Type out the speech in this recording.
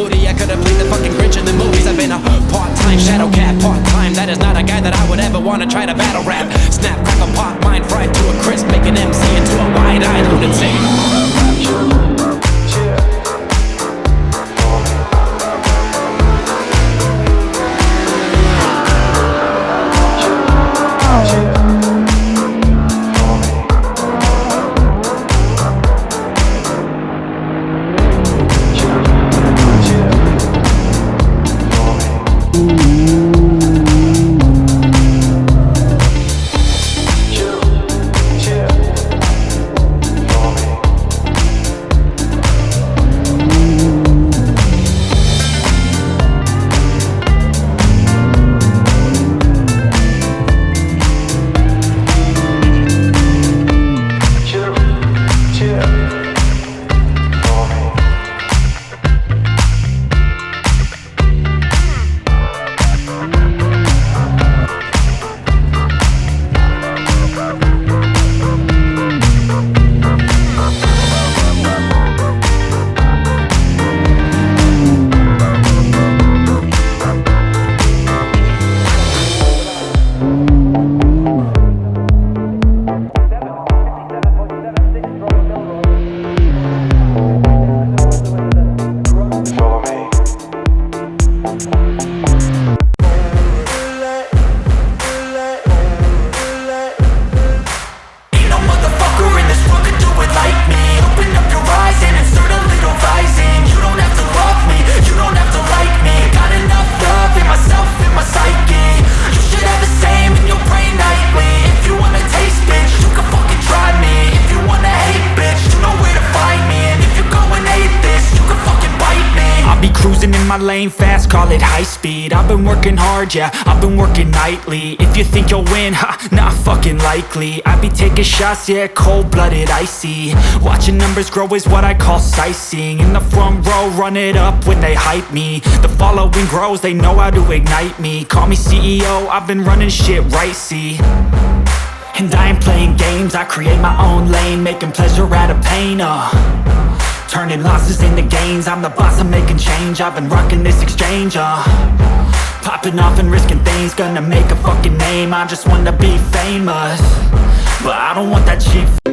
moody. I could've played the fucking Grinch in the movies. I've been a part-time shadow cat, part-time. That is not a guy that I would ever wanna try to battle rap. Snap, crackle, pop, mind fried to a crisp, make an MC into a wide-eyed lunatic. Lane fast, call it high speed. I've been working hard, yeah, I've been working nightly. If you think you'll win, ha, not fucking likely. I be taking shots, yeah, cold-blooded, icy. Watching numbers grow is what I call sightseeing. In the front row, run it up when they hype me. The following grows, they know how to ignite me. Call me CEO, I've been running shit right, see. And I ain't playing games, I create my own lane, making pleasure out of pain, turning losses into gains. I'm the boss, I'm making change. I've been rocking this exchange, popping off and risking things. Gonna make a fucking name. I just wanna be famous, but I don't want that cheap